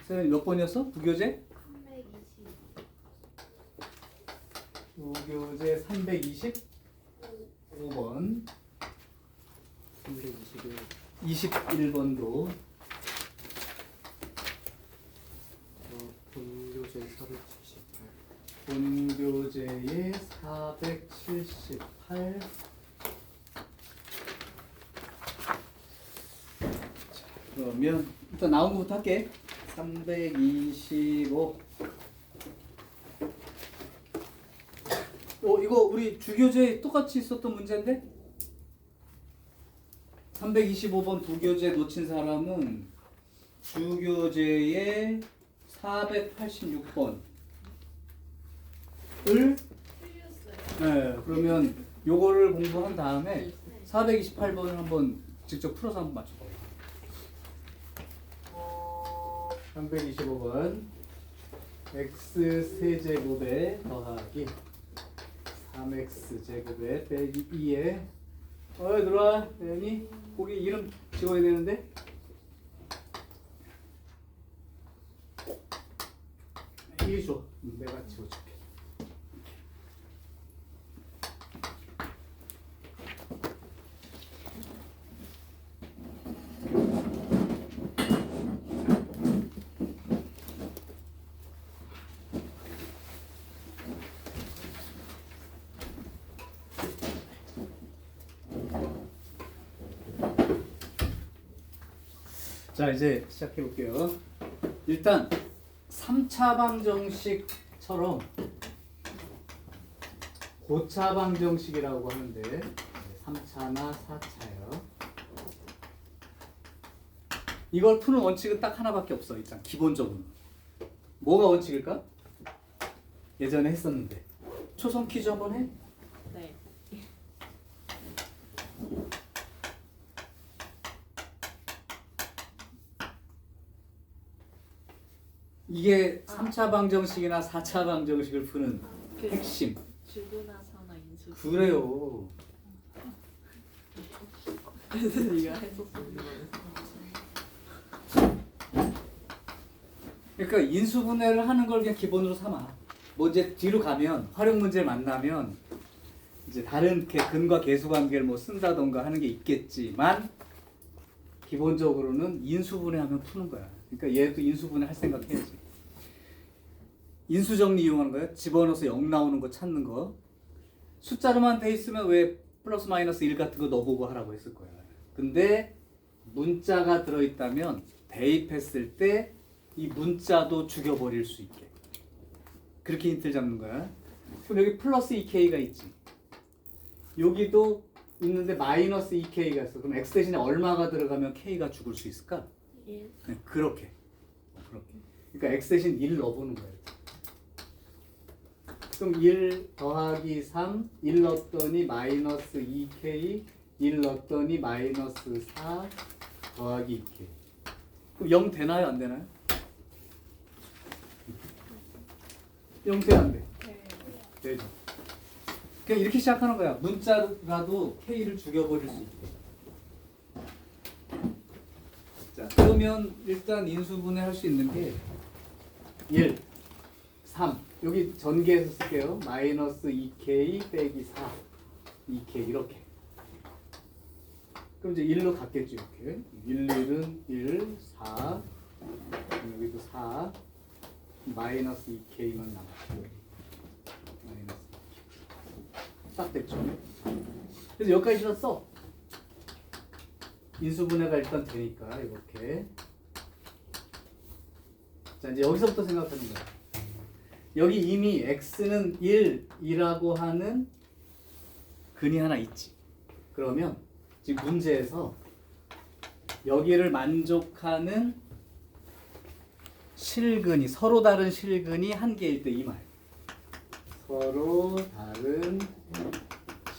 선생님 몇 번이었어? 부교재? 320. 부교재 325번 21번도 본교재 478. 본교재의 478. 그러면 일단 나온 거부터 할게. 325. 이거 우리 주교재에 똑같이 있었던 문제인데? 325번 부교재 놓친 사람은 주교재의 486번을 틀렸어요. 네, 그러면 요거를 공부한 다음에 428번을 한번 직접 풀어서 한번 맞춰봐요. 325번 x 세제곱에 더하기 3x 제곱에 빼기 2에 들어와 대현이 거기 이름 지워야 되는데 이리 줘. 내가 지워줄게. 자 이제 시작해 볼게요. 일단 3차 방정식처럼 고차 방정식이라고 하는데 3차나 4차예요. 이걸 푸는 원칙은 딱 하나밖에 없어. 일단 기본적으로 뭐가 원칙일까? 예전에 했었는데 초성 퀴즈 한번 해? 네. 이게 3차 방정식이나 4차 방정식을 푸는 그 핵심. 주분화사나 인수. 그래요. 그래서 네가 했었어. 그러니까 인수분해를 하는 걸 그냥 기본으로 삼아. 뭐 이제 뒤로 가면 활용 문제 만나면 이제 다른 근과 계수 관계를 뭐 쓴다던가 하는 게 있겠지만 기본적으로는 인수분해하면 푸는 거야. 그러니까 얘도 인수분해 할 생각 해야지. 인수정리 이용하는 거야. 집어넣어서 0 나오는 거 찾는 거. 숫자로만 돼 있으면 왜 플러스 마이너스 1 같은 거 넣어보고 하라고 했을 거야. 근데 문자가 들어있다면 대입했을 때 이 문자도 죽여버릴 수 있게 그렇게 힌트를 잡는 거야. 그럼 여기 플러스 2k가 있지. 여기도 있는데 마이너스 2k가 있어. 그럼 x 대신에 얼마가 들어가면 k가 죽을 수 있을까? 1. 네, 그렇게. 그러니까 x 대신 1 넣어보는 거예요. 그럼 1 더하기 3, 1 넣었더니 마이너스 2k, 1 넣었더니 마이너스 4 더하기 2k. 그럼 0 되나요? 안 되나요? 0 돼? 안 돼? 네. 되죠. 그냥 이렇게 시작하는 거야. 문자라도 k를 죽여버릴 수 있게. 자, 그러면 일단 인수분해 할 수 있는 게 1, 3 여기 전개해서 쓸게요. 마이너스 2k 빼기 4 2k 이렇게. 그럼 이제 1로 갔겠죠. 이렇게 1, 1은 1, 4 여기도 4 마이너스 2k만 남았고 마이너스 2k 딱 됐죠. 그래서 여기까지 썼어. 인수분해가 일단 되니까 이렇게. 자 이제 여기서부터 생각하는 거야. 여기 이미 x는 1이라고 하는 근이 하나 있지. 그러면 지금 문제에서 여기를 만족하는 실근이 서로 다른 실근이 한 개일 때 이 말. 서로 다른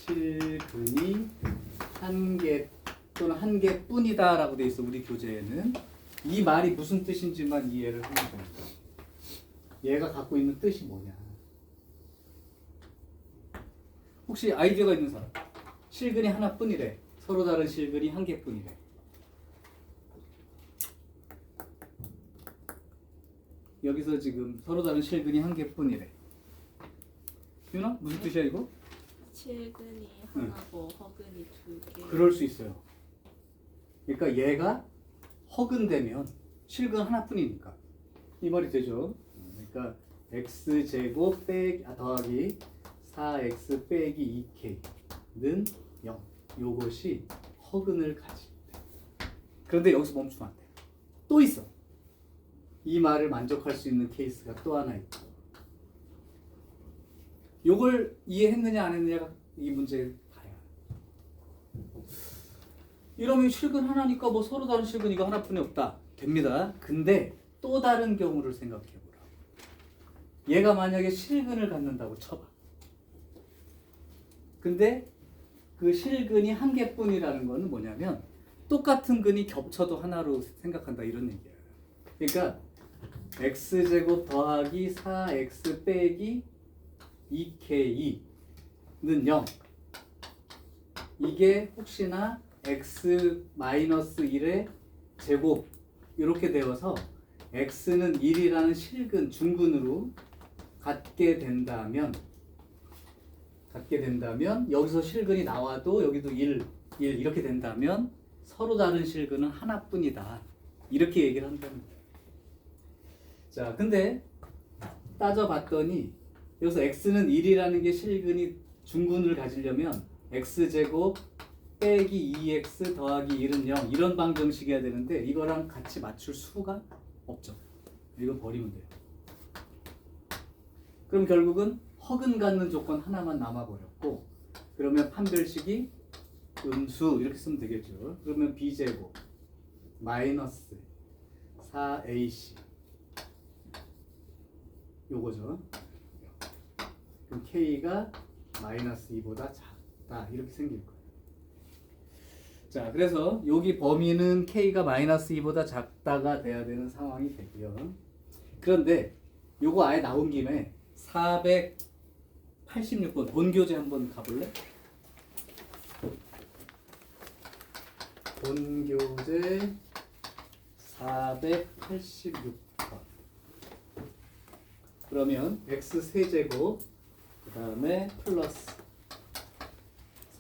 실근이 한 개 또는 한 개뿐이다라고 돼 있어. 우리 교재에는 이 말이 무슨 뜻인지만 이해를 하면 됩니다. 얘가 갖고 있는 뜻이 뭐냐? 혹시 아이디어가 있는 사람? 실근이 하나뿐이래. 서로 다른 실근이 한 개뿐이래. 여기서 지금 서로 다른 실근이 한 개뿐이래. 유나 무슨 뜻이야 이거? 실근이 하나고 허근이 두 개. 그럴 수 있어요. 그러니까 얘가 허근되면 실근 하나뿐이니까 이 말이 되죠. 그러니까 x제곱 더하기 4x 빼기 2k는 0. 요것이 허근을 가질 때. 그런데 여기서 멈추면 안 돼. 또 있어. 이 말을 만족할 수 있는 케이스가 또 하나 있고. 요걸 이해했느냐 안 했느냐가 이 문제의 다야. 이러면 실근 하나니까 뭐 서로 다른 실근 이거 하나뿐이 없다. 됩니다. 근데 또 다른 경우를 생각해보라. 얘가 만약에 실근을 갖는다고 쳐봐. 근데 그 실근이 한 개뿐이라는 거는 뭐냐면 똑같은 근이 겹쳐도 하나로 생각한다 이런 얘기야. 그러니까 x제곱 더하기 4x 빼기 2k는 0. 이게 혹시나 x-1의 제곱 이렇게 되어서 x는 1이라는 실근 중근으로 갖게 된다면 여기서 실근이 나와도 여기도 1 이렇게 된다면 서로 다른 실근은 하나뿐이다. 이렇게 얘기를 한다는 거예요. 자, 근데 따져봤더니 여기서 x는 1이라는 게 실근이 중근을 가지려면 x제곱 빼기 2x 더하기 1은 0 이런 방정식이어야 되는데 이거랑 같이 맞출 수가 없죠. 이건 버리면 돼요. 그럼 결국은 허근 갖는 조건 하나만 남아버렸고 그러면 판별식이 음수 이렇게 쓰면 되겠죠. 그러면 b제곱 마이너스 4ac 요거죠. 그럼 k가 마이너스 2보다 작다 이렇게 생길 거예요. 자, 그래서 여기 범위는 k가 마이너스 2보다 작다가 돼야 되는 상황이 되고요. 그런데 요거 아예 나온 김에 486번 본교재 한번 가볼래? 본교재 486번. 그러면 x 세제곱 그 다음에 플러스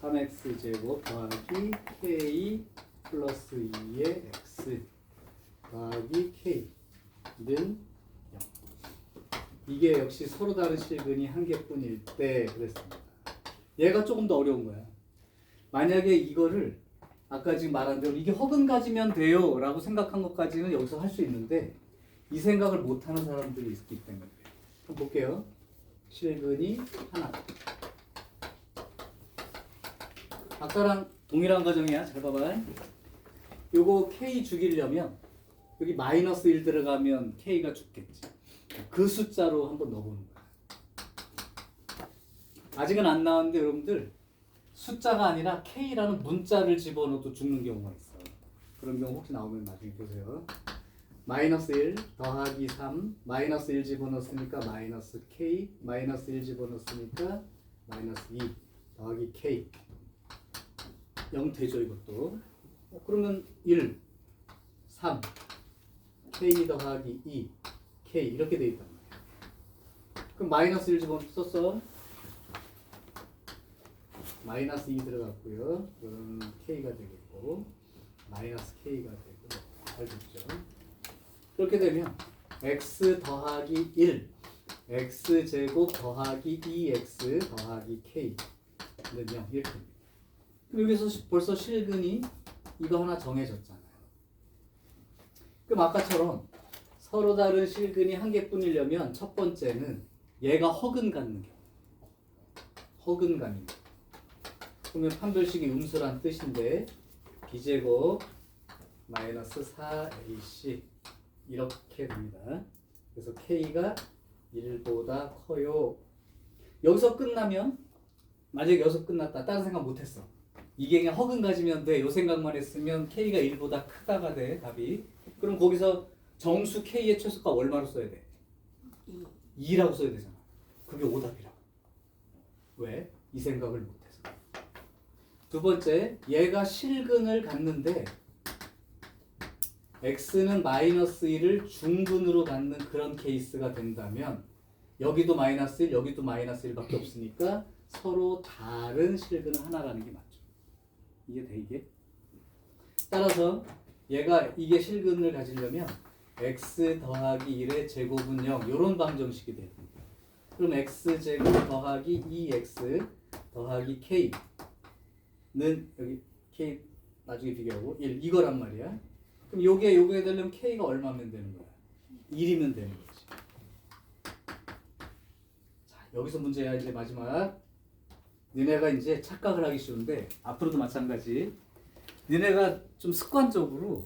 3x제곱 더하기 k 플러스 2의 x 더하기 k는 0. 이게 역시 서로 다른 실근이 한 개뿐일 때 그랬습니다. 얘가 조금 더 어려운 거야. 만약에 이거를 아까 지금 말한 대로 이게 허근 가지면 돼요 라고 생각한 것까지는 여기서 할 수 있는데 이 생각을 못하는 사람들이 있기 때문에 한번 볼게요. 실근이 하나. 아까랑 동일한 과정이야. 잘 봐봐. 요거 k 죽이려면 여기 마이너스 1 들어가면 k가 죽겠지. 그 숫자로 한번 넣어보는 거야. 아직은 안 나왔는데 여러분들 숫자가 아니라 k라는 문자를 집어넣어도 죽는 경우가 있어. 그런 경우 혹시 나오면 나중에 보세요. 마이너스 1 더하기 3 마이너스 1 집어넣었으니까 마이너스 k 마이너스 1 집어넣었으니까 마이너스 2 더하기 k 0 되죠 이것도. 그러면 1 3 k 더하기 2 k 이렇게 돼 있단 말이야. 그럼 마이너스 1 집어넣었어. 마이너스 2 들어갔고요. 그럼 k가 되겠고 마이너스 k가 되고 잘 됐죠. 그렇게 되면 x 더하기 1 x제곱 더하기 2x 더하기 k는 0 이렇게 됩니다. 그럼 여기서 벌써 실근이 이거 하나 정해졌잖아요. 그럼 아까처럼 서로 다른 실근이 한 개뿐이려면 첫 번째는 얘가 허근 갖는 경우. 허근 갖는 경우. 그러면 판별식이 음수란 뜻인데 b제곱 마이너스 4ac 이렇게 됩니다. 그래서 k가 1보다 커요. 여기서 끝나면 만약에 여기서 끝났다. 다른 생각 못했어. 이게 그냥 허근 가지면 돼. 요 생각만 했으면 k가 1보다 크다가 돼. 답이. 그럼 거기서 정수 k의 최소값 얼마로 써야 돼? 2라고 써야 되잖아. 그게 오답이라고. 왜? 이 생각을 못해서. 두 번째, 얘가 실근을 갖는데 x는 마이너스 1을 중근으로 갖는 그런 케이스가 된다면 여기도 마이너스 1, 여기도 마이너스 1밖에 없으니까 서로 다른 실근은 하나라는 게 맞죠. 이게 돼 이게? 따라서 얘가 이게 실근을 가지려면 x 더하기 1의 제곱은 0 이런 방정식이 돼요. 그럼 x제곱 더하기 2x 더하기 k는 여기 k 나중에 비교하고 1 이거란 말이야. 그럼 요게 되려면 k가 얼마면 되는 거야? 1이면 되는 거지. 자, 여기서 문제야. 이제 마지막. 니네가 이제 착각을 하기 쉬운데 앞으로도 마찬가지. 니네가 좀 습관적으로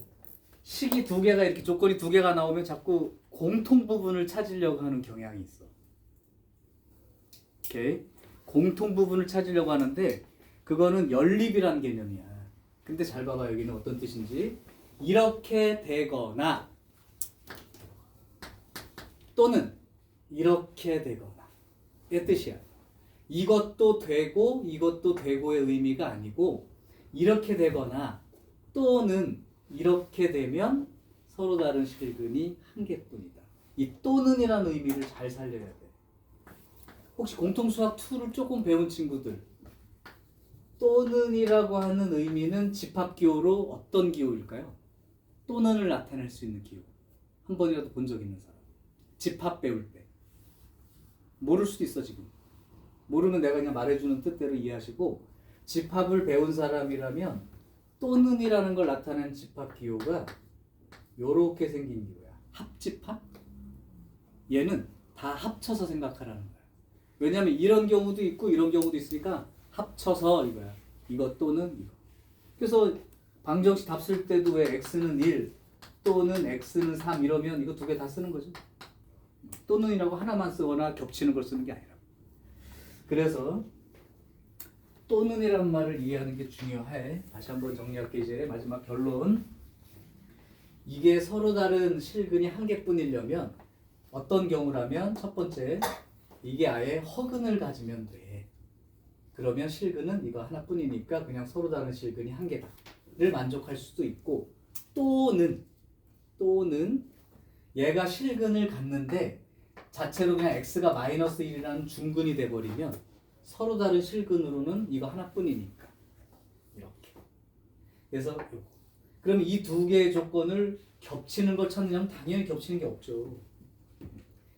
식이 두 개가 이렇게 조건이 두 개가 나오면 자꾸 공통 부분을 찾으려고 하는 경향이 있어. 오케이? 공통 부분을 찾으려고 하는데 그거는 연립이라는 개념이야. 근데 잘 봐봐. 여기는 어떤 뜻인지. 이렇게 되거나 또는 이렇게 되거나 의 뜻이야. 이것도 되고 이것도 되고의 의미가 아니고 이렇게 되거나 또는 이렇게 되면 서로 다른 실근이 한 개뿐이다. 이 또는이라는 의미를 잘 살려야 돼. 혹시 공통수학 2를 조금 배운 친구들 또는이라고 하는 의미는 집합기호로 어떤 기호일까요? 또는을 나타낼 수 있는 기호. 한 번이라도 본 적 있는 사람. 집합 배울 때. 모를 수도 있어 지금. 모르면 내가 그냥 말해주는 뜻대로 이해하시고 집합을 배운 사람이라면 또는이라는 걸 나타내는 집합 기호가 요렇게 생긴 기호야. 합집합? 얘는 다 합쳐서 생각하라는 거야. 왜냐하면 이런 경우도 있고 이런 경우도 있으니까 합쳐서 이거야. 이거 또는 이거. 그래서 방정식 답 쓸 때도 왜 x는 1 또는 x는 3 이러면 이거 두 개 다 쓰는 거죠. 또는이라고 하나만 쓰거나 겹치는 걸 쓰는 게 아니라. 그래서 또는이라는 말을 이해하는 게 중요해. 다시 한번 정리할게. 이제 마지막 결론. 이게 서로 다른 실근이 한 개뿐이려면 어떤 경우라면 첫 번째 이게 아예 허근을 가지면 돼. 그러면 실근은 이거 하나뿐이니까 그냥 서로 다른 실근이 한 개다를 만족할 수도 있고 또는 얘가 실근을 갖는데 자체로 그냥 x가 마이너스 1이라는 중근이 돼버리면 서로 다른 실근으로는 이거 하나뿐이니까 이렇게. 그래서 요거. 그럼 이 두 개의 조건을 겹치는 걸 찾느냐면 당연히 겹치는 게 없죠.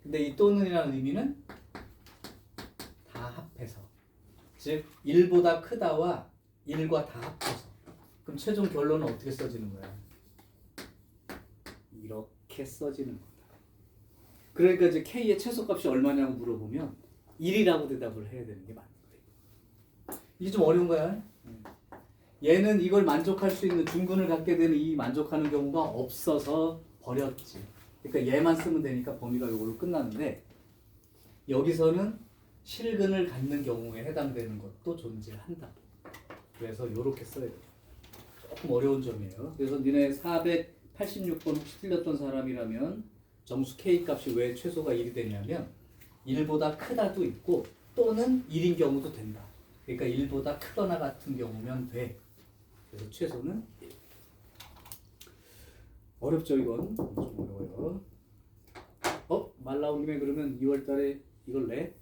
근데 이 또는이라는 의미는 다 합해서, 즉 1보다 크다와 1과 다 합쳐서. 그럼 최종 결론은 어떻게 써지는 거야? 이렇게 써지는 거다. 그러니까 이제 k의 최소값이 얼마냐고 물어보면 1이라고 대답을 해야 되는 게 맞는 거예요. 이게 좀 어려운 거야. 얘는 이걸 만족할 수 있는 중근을 갖게 되는 이 만족하는 경우가 없어서 버렸지. 그러니까 얘만 쓰면 되니까 범위가 이걸로 끝나는데 여기서는 실근을 갖는 경우에 해당되는 것도 존재한다. 그래서 이렇게 써야 돼요. 조금 어려운 점이에요. 그래서 니네 486번 혹시 틀렸던 사람이라면 정수 k 값이 왜 최소가 1이 되냐면 1보다 크다도 있고 또는 1인 경우도 된다. 그러니까 1보다 크거나 같은 경우면 돼. 그래서 최소는 1. 어렵죠 이건? 좀 어려워요. 말 나온 김에 그러면 2월달에 이걸 내?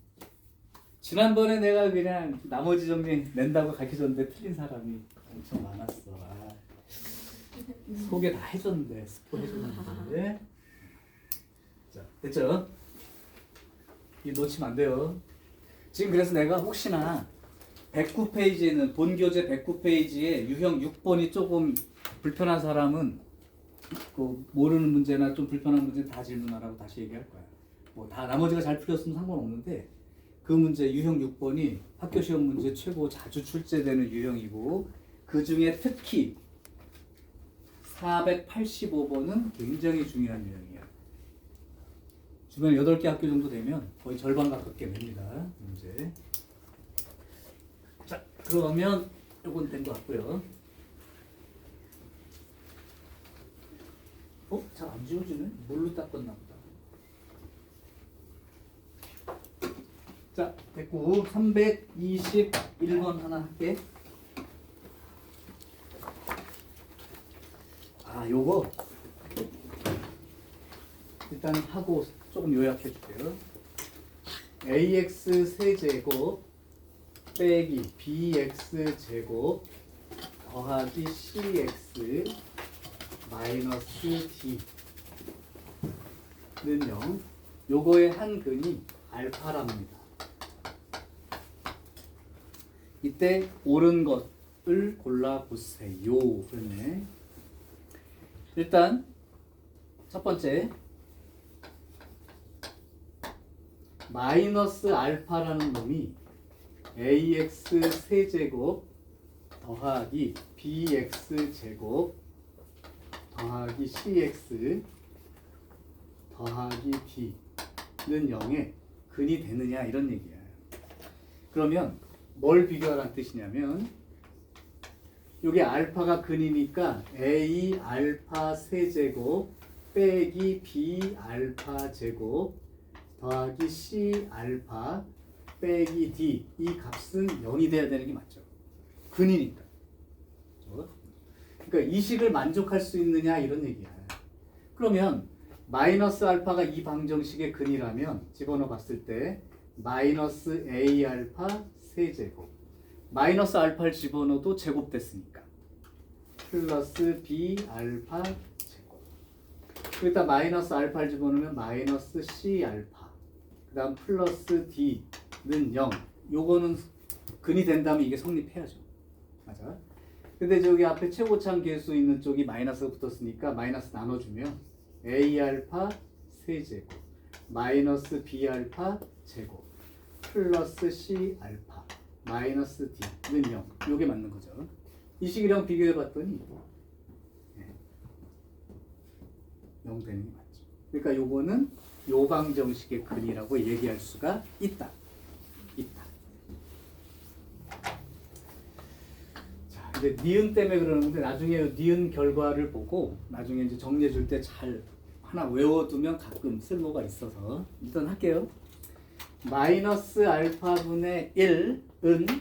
지난번에 내가 그냥 나머지 정리 낸다고 가르쳐줬는데 틀린 사람이 엄청 많았어. 소개 다 해줬는데 스포 해줬는데. 자, 됐죠? 이 놓치면 안 돼요. 지금 그래서 내가 혹시나 109페이지에는 본교재 109페이지에 유형 6번이 조금 불편한 사람은 그 모르는 문제나 좀 불편한 문제 다 질문하라고 다시 얘기할 거야. 뭐 다 나머지가 잘 풀렸으면 상관없는데 그 문제 유형 6번이 학교 시험 문제 최고 자주 출제되는 유형이고 그 중에 특히 485번은 굉장히 중요한 유형이야. 주변에 8개 학교 정도 되면 거의 절반 가깝게 냅니다. 문제. 자, 그러면 요건 된 것 같고요. 잘 안 지워지네? 뭘로 닦았나 보다. 자, 됐고 321번 하나 할게. 요거 일단 하고 조금 요약해 줄게요. ax 세제곱 빼기 bx 제곱 더하기 cx 마이너스 d는 0. 요거의 한 근이 알파랍니다. 이때 옳은 것을 골라보세요. 그러네. 일단 첫 번째 마이너스 알파라는 놈이 ax 세제곱 더하기 bx 제곱 더하기 cx 더하기 d는 0에 근이 되느냐 이런 얘기야. 그러면 뭘 비교하라는 뜻이냐면 요게 알파가 근이니까 a 알파 세제곱 빼기 b 알파 제곱 더하기 c 알파 빼기 d 이 값은 0이 돼야 되는 게 맞죠. 근이니까. 그러니까 이 식을 만족할 수 있느냐 이런 얘기야. 그러면 마이너스 알파가 이 방정식의 근이라면 집어넣어 봤을 때 마이너스 a 알파 세제곱 마이너스 알파를 집어넣어도 제곱됐으니까 플러스 b 알파 제곱 여기다 마이너스 알파를 집어넣으면 마이너스 c 알파 그 다음 플러스 d는 0 요거는 근이 된다면 이게 성립해야죠. 맞아. 근데 저기 앞에 최고차항 계수 있는 쪽이 마이너스가 붙었으니까 마이너스 나눠주면 a 알파 세제곱 마이너스 b 알파 제곱 플러스 c 알파 마이너스 d는 0 요게 맞는 거죠. 이 식이랑 비교해 봤더니 0 되는 게 맞죠. 그러니까 요거는 요 방정식의 근이라고 얘기할 수가 있다. 자, 이제 니은 때문에 그러는데 나중에 니은 결과를 보고 나중에 이제 정리해 줄 때 잘 하나 외워두면 가끔 쓸모가 있어서 일단 할게요. 마이너스 알파분의 1은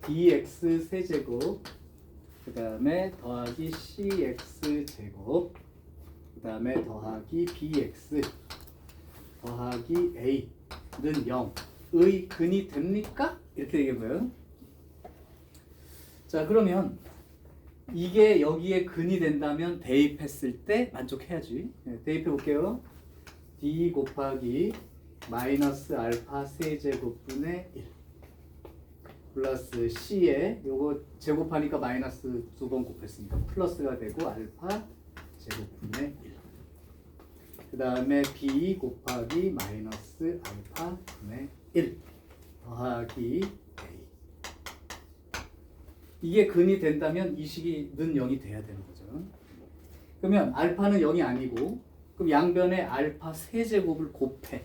dx 세제곱 그 다음에 더하기 cx 제곱 그 다음에 더하기 bx 더하기 a는 0의 근이 됩니까? 이렇게 얘기해봐요. 자 그러면 이게 여기에 근이 된다면 대입했을 때 만족해야지. 대입해 볼게요. d 곱하기 마이너스 알파 세제곱분의 1 플러스 c에 요거 제곱하니까 마이너스 두 번 곱했으니까 플러스가 되고 알파 제곱분의 1 그 다음에 b 곱하기 마이너스 알파분의 1 더하기 a 이게 근이 된다면 이 식이 는 0이 돼야 되는 거죠. 그러면 알파는 0이 아니고 그럼 양변에 알파 세제곱을 곱해.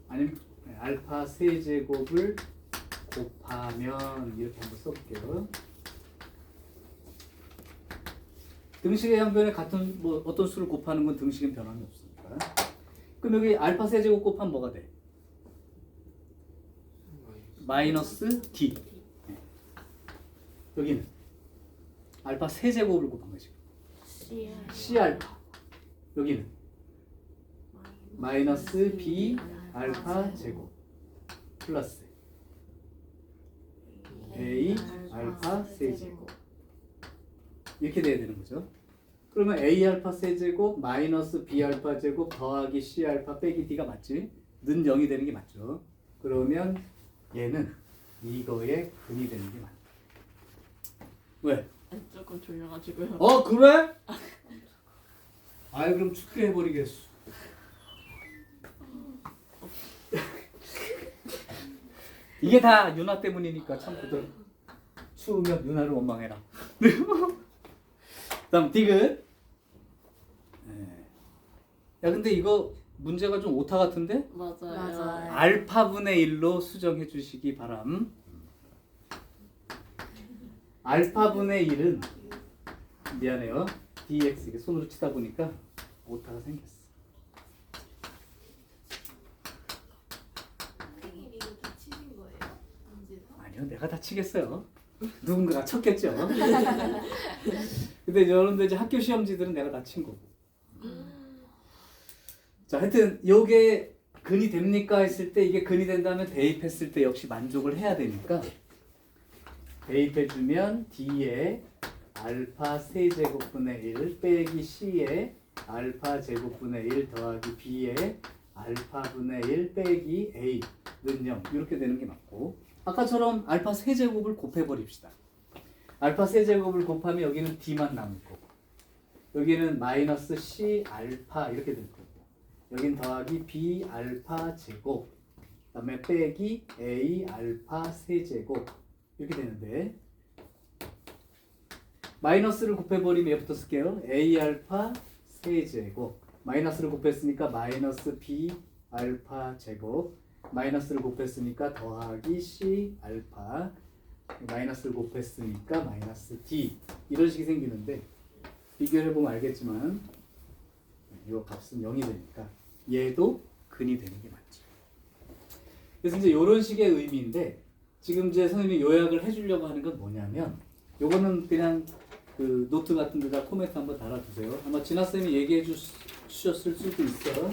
아니면 알파 세제곱을 곱하면 이렇게 한번 써볼게요. 등식의 양변에 같은 뭐 어떤 수를 곱하는 건 등식은 변함이 없으니까. 그럼 여기 알파 세제곱 곱하면 뭐가 돼? 마이너스 d. 여기는 알파 세제곱을 곱한 거지. c 알파. 여기는 마이너스 b 알파 제곱 플러스 a 알파 세제곱 이렇게 돼야 되는 거죠. 그러면 a 알파 세제곱 마이너스 b 알파 제곱 더하기 c 알파 빼기 d가 맞지? 는 0이 되는 게 맞죠. 그러면 얘는 이거에 근이 되는 게 맞다. 왜? 조금 졸려가지고요. 그래? 아이 그럼 춥게 해버리겠어. 이게 다 윤화 때문이니까 참고들 추우면 윤화를 원망해라. 다음 디귿. 야 근데 이거 문제가 좀 오타 같은데? 맞아요. 알파분의 1로 수정해 주시기 바람. 알파분의 1은 미안해요. dx 이게 손으로 치다 보니까 오타가 생겼어. 선생님 이거 다 치신 거예요? 문제다? 아니요, 내가 다 치겠어요. 누군가가 쳤겠죠. 근데 여러분들 이제 학교 시험지들은 내가 다 친 거고. 자, 하여튼 요게 근이 됩니까 했을 때 이게 근이 된다면 대입했을 때 역시 만족을 해야 되니까 대입해주면 D에 알파 세제곱분의 1 빼기 C에 알파 제곱분의 1 더하기 B에 알파분의 1 빼기 A는 0 이렇게 되는 게 맞고 아까처럼 알파 세제곱을 곱해버립시다. 알파 세제곱을 곱하면 여기는 D만 남을 거고 여기는 마이너스 C 알파 이렇게 될 거고 여긴 더하기 B 알파 제곱 그다음에 빼기 A 알파 세제곱 이렇게 되는데 마이너스를 곱해버리면 얘부터 쓸게요. A 알파 세제곱 마이너스를 곱했으니까 마이너스 B 알파 제곱 마이너스를 곱했으니까 더하기 C 알파 마이너스를 곱했으니까 마이너스 D 이런 식이 생기는데 비교해보면 알겠지만 이 값은 0이 되니까 얘도 근이 되는 게 맞죠. 그래서 이제 이런 식의 의미인데 지금 이제 선생님이 요약을 해주려고 하는 건 뭐냐면 요거는 그냥 그 노트 같은 데다 코멘트 한번 달아주세요. 아마 진아 쌤이 얘기해 주셨을 수도 있어.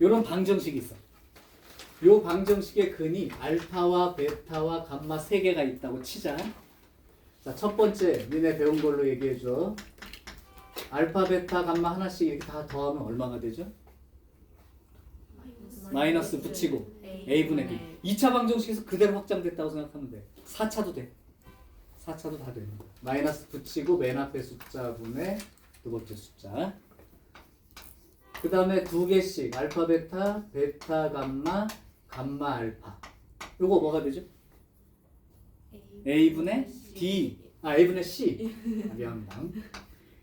요런 방정식이 있어. 요 방정식의 근이 알파와 베타와 감마 세 개가 있다고 치자. 자, 첫 번째 니네 배운 걸로 얘기해 줘. 알파, 베타, 감마 하나씩 이렇게 다 더하면 얼마가 되죠? 마이너스 붙이고 A분의 B. 2차 방정식에서 그대로 확장됐다고 생각하면 돼. 4차도 돼. 4차도 다 됩니다. 마이너스 붙이고 맨 앞에 숫자분의 두 번째 숫자. 그 다음에 두 개씩 알파, 베타, 베타, 감마, 감마, 알파. 요거 뭐가 되죠? A분의 D. A분의 C. 미안합니다.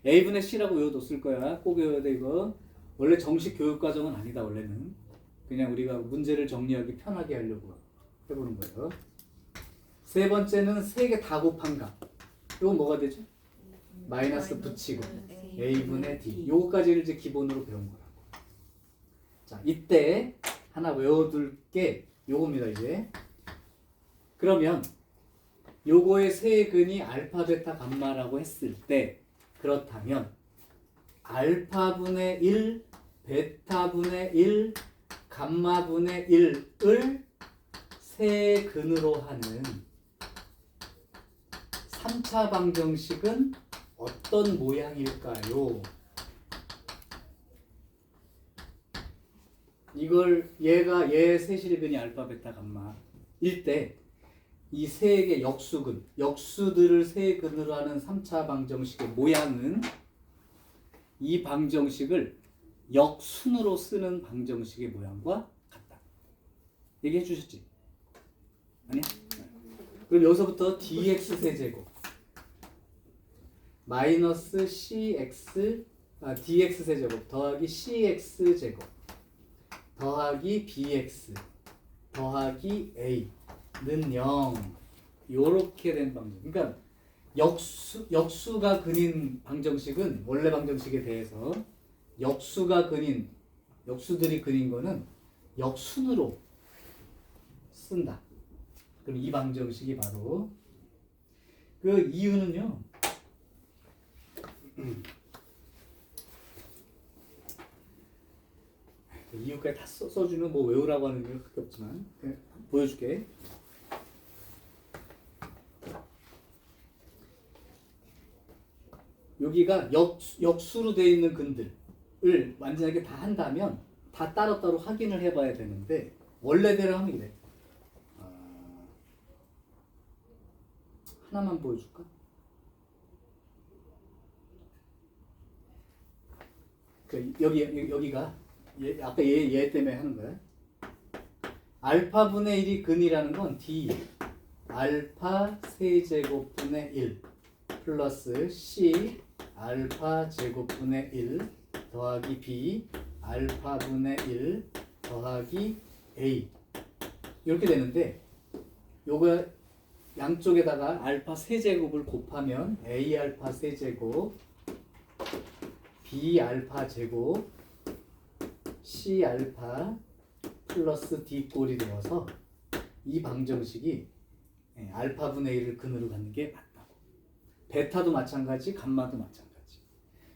A분의 C라고 외워뒀을 거야. 꼭 외워야 돼 이거. 원래 정식 교육과정은 아니다 원래는. 그냥 우리가 문제를 정리하기 편하게 하려고 해보는 거예요. 세 번째는 세 개 다 곱한 값. 이건 뭐가 되죠? 마이너스 붙이고 A분의 D. 요거까지를 이제 기본으로 배운 거라고. 자, 이때 하나 외워둘 게 요겁니다 이제. 그러면 요거의 세 근이 알파, 베타, 감마라고 했을 때 그렇다면 알파분의 1, 베타분의 1, 감마분의 1을 세 근으로 하는 3차 방정식은 어떤 모양일까요? 이걸 얘 세실의 근이 알파, 베타, 감마일 때 이 세 개 역수근, 역수들을 세 근으로 하는 3차 방정식의 모양은 이 방정식을 역순으로 쓰는 방정식의 모양과 같다. 얘기해 주셨지? 아니야? 그럼 여기서부터 dx 세제곱 마이너스 dx 세제곱 더하기 cx 제곱 더하기 bx 더하기 a는 0 요렇게 된 방정. 그러니까 역수가 근인 방정식은 원래 방정식에 대해서 역수들이 근인 거는 역순으로 쓴다. 그럼 이 방정식이 바로 그 이유는요. 이유까지 다 써주면 뭐 외우라고 하는 게 그렇게 없지만 그냥 보여줄게. 여기가 역수로 되어 있는 근들을 완전하게 다 한다면 다 따로따로 확인을 해봐야 되는데 원래대로 하면 이래. 하나만 보여줄까? 여기가 아까 얘 때문에 하는 거야. 알파분의 1이 근이라는 건 D 알파 세제곱분의 1 플러스 C 알파 제곱분의 1 더하기 B 알파분의 1 더하기 A 이렇게 되는데 요거 양쪽에다가 알파 세제곱을 곱하면 A 알파 세제곱 B 알파 제곱 C 알파 플러스 D 꼴이 되어서 이 방정식이 알파분의 1을 근으로 갖는 게 맞다고. 베타도 마찬가지, 감마도 마찬가지.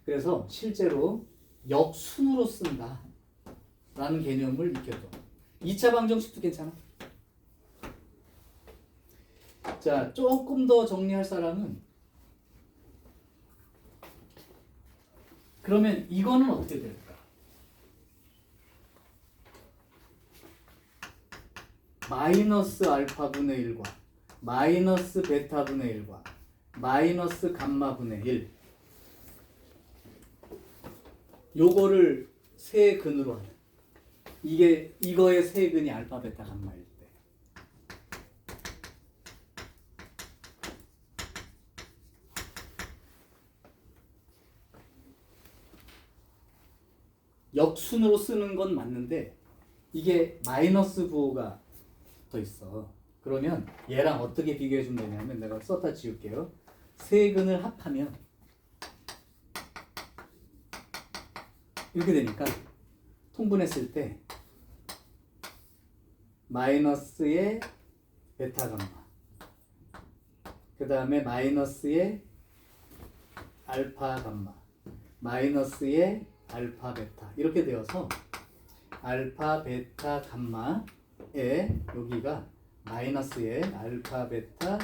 그래서 실제로 역순으로 쓴다 라는 개념을 익혀도 2차 방정식도 괜찮아. 자, 조금 더 정리할 사람은 그러면 이거는 어떻게 될까? 마이너스 알파분의 1과 마이너스 베타분의 1과 마이너스 감마분의 1 요거를 세 근으로 하는 이거의 세 근이 알파 베타 감마일 때 역순으로 쓰는 건 맞는데 이게 마이너스 부호가 더 있어. 그러면 얘랑 어떻게 비교해 주면 되냐면 내가 썼다 지울게요. 세 근을 합하면 이렇게 되니까 통분했을 때 마이너스의 베타 감마 그 다음에 마이너스의 알파 감마 마이너스의 알파 베타 이렇게 되어서 알파 베타 감마에 여기가 마이너스의 알파 베타